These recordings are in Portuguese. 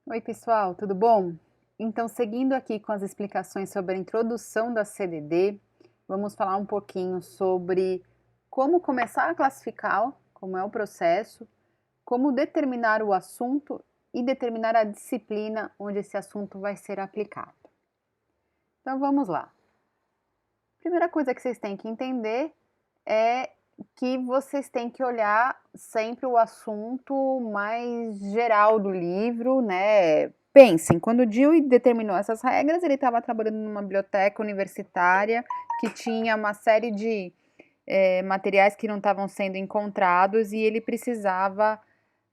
Oi, pessoal, tudo bom? Então, seguindo aqui com as explicações sobre a introdução da CDD, vamos falar um pouquinho sobre como começar a classificar, como é o processo, como determinar o assunto e determinar a disciplina onde esse assunto vai ser aplicado. Então, vamos lá. Primeira coisa que vocês têm que entender é que vocês têm que olhar sempre o assunto mais geral do livro, né? Pensem, quando o Dewey determinou essas regras, ele estava trabalhando numa biblioteca universitária que tinha uma série de materiais que não estavam sendo encontrados e ele precisava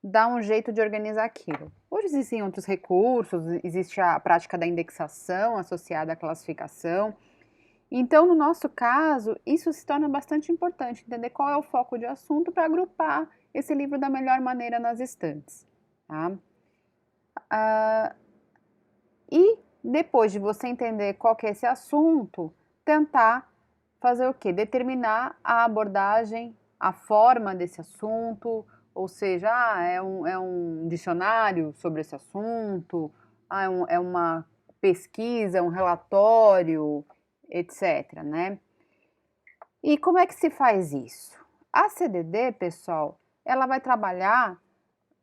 dar um jeito de organizar aquilo. Hoje existem outros recursos, existe a prática da indexação associada à classificação. Então, no nosso caso, isso se torna bastante importante, entender qual é o foco de assunto para agrupar esse livro da melhor maneira nas estantes. Tá? E depois de você entender qual que é esse assunto, tentar fazer o quê? Determinar a abordagem, a forma desse assunto, ou seja, é um dicionário sobre esse assunto, é uma pesquisa, um relatório, etc, né? E como é que se faz isso? A CDD, pessoal, ela vai trabalhar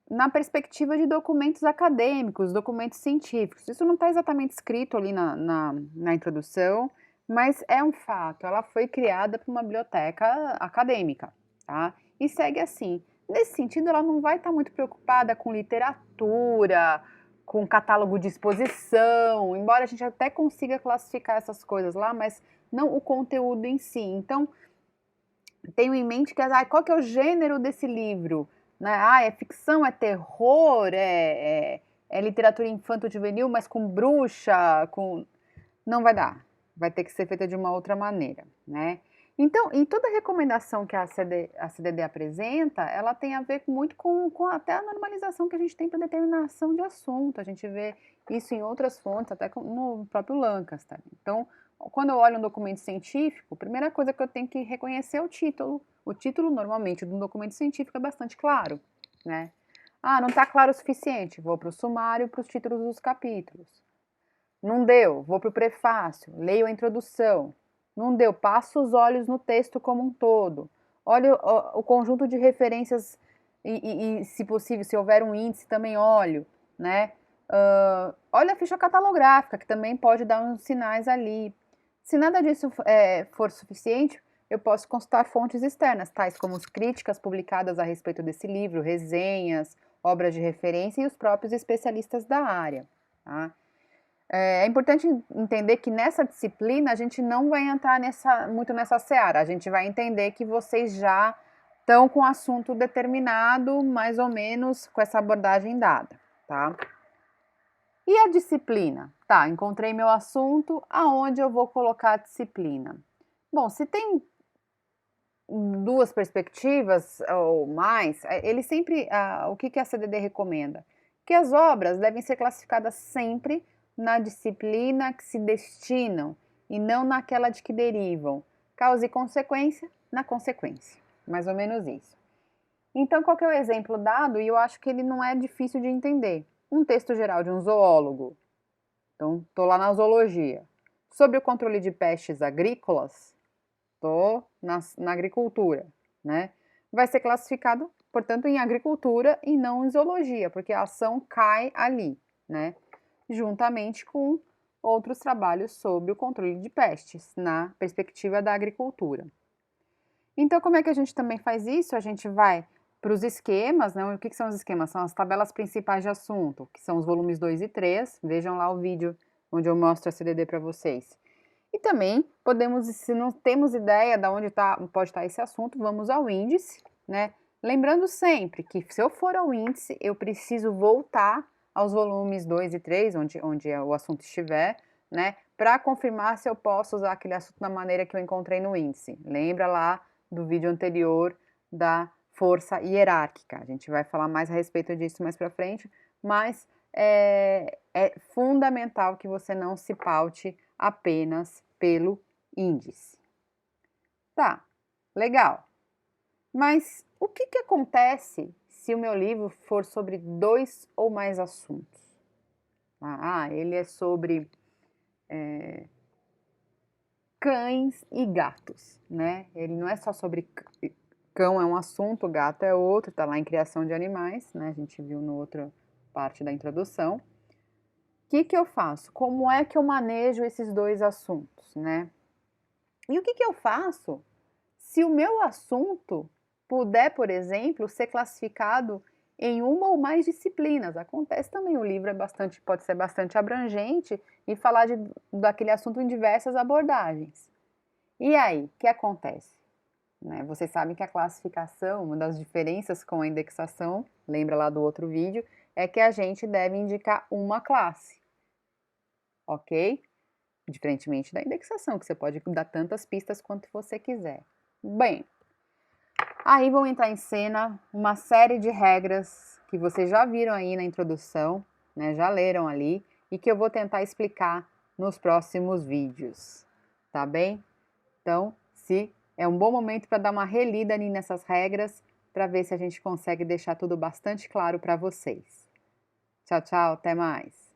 na perspectiva de documentos acadêmicos, documentos científicos. Isso não está exatamente escrito ali na introdução, mas é um fato. Ela foi criada por uma biblioteca acadêmica, tá? E segue assim. Nesse sentido, ela não vai estar muito preocupada com literatura, com catálogo de exposição, embora a gente até consiga classificar essas coisas lá, mas não o conteúdo em si. Então, tenho em mente que qual que é o gênero desse livro? Né? É ficção, é terror, é literatura infanto-juvenil, mas com bruxa, com... Não vai dar. Vai ter que ser feita de uma outra maneira, né? Então, e toda recomendação que a CDD apresenta, ela tem a ver muito com até a normalização que a gente tem para determinação de assunto. A gente vê isso em outras fontes, até no próprio Lancaster. Então, quando eu olho um documento científico, a primeira coisa que eu tenho que reconhecer é o título. O título, normalmente, de um documento científico é bastante claro, né? Não está claro o suficiente, vou para o sumário, para os títulos dos capítulos. Não deu, vou para o prefácio, leio a introdução. Não deu, passo os olhos no texto como um todo. Olho o conjunto de referências e, se possível, se houver um índice, também olho, né? Olha a ficha catalográfica, que também pode dar uns sinais ali. Se nada disso for suficiente, eu posso consultar fontes externas, tais como as críticas publicadas a respeito desse livro, resenhas, obras de referência e os próprios especialistas da área. Tá? É importante entender que nessa disciplina a gente não vai entrar muito nessa seara, a gente vai entender que vocês já estão com o assunto determinado, mais ou menos com essa abordagem dada, tá? E a disciplina? Tá, encontrei meu assunto, aonde eu vou colocar a disciplina? Bom, se tem duas perspectivas ou mais, ele sempre, o que a CDD recomenda? Que as obras devem ser classificadas sempre na disciplina que se destinam e não naquela de que derivam. Causa e consequência na consequência. Mais ou menos isso. Então, qual que é o exemplo dado? E eu acho que ele não é difícil de entender. Um texto geral de um zoólogo. Então, estou lá na zoologia. Sobre o controle de pestes agrícolas, estou na agricultura, né? Vai ser classificado, portanto, em agricultura e não em zoologia, porque a ação cai ali, né? Juntamente com outros trabalhos sobre o controle de pestes, na perspectiva da agricultura. Então, como é que a gente também faz isso? A gente vai para os esquemas, né? O que são os esquemas? São as tabelas principais de assunto, que são os volumes 2 e 3. Vejam lá o vídeo onde eu mostro a CDD para vocês. E também podemos, se não temos ideia de onde pode estar esse assunto, vamos ao índice, né? Lembrando sempre que se eu for ao índice, eu preciso voltar aos volumes 2 e 3, onde o assunto estiver, né? Para confirmar se eu posso usar aquele assunto da maneira que eu encontrei no índice. Lembra lá do vídeo anterior da força hierárquica. A gente vai falar mais a respeito disso mais para frente, mas é fundamental que você não se paute apenas pelo índice. Tá, legal. Mas o que acontece se o meu livro for sobre dois ou mais assuntos? Ele é sobre cães e gatos, né? Ele não é só sobre cão, é um assunto, gato é outro, tá lá em criação de animais, né? A gente viu no outra parte da introdução. O que eu faço? Como é que eu manejo esses dois assuntos, né? E o que eu faço se o meu assunto puder, por exemplo, ser classificado em uma ou mais disciplinas? Acontece também, o livro pode ser bastante abrangente e falar daquele assunto em diversas abordagens. E aí, o que acontece? Né? Vocês sabem que a classificação, uma das diferenças com a indexação, lembra lá do outro vídeo, é que a gente deve indicar uma classe, ok? Diferentemente da indexação, que você pode dar tantas pistas quanto você quiser. Bem, aí vão entrar em cena uma série de regras que vocês já viram aí na introdução, né? Já leram ali, e que eu vou tentar explicar nos próximos vídeos, tá bem? Então, é um bom momento para dar uma relida ali nessas regras, para ver se a gente consegue deixar tudo bastante claro para vocês. Tchau, tchau, até mais!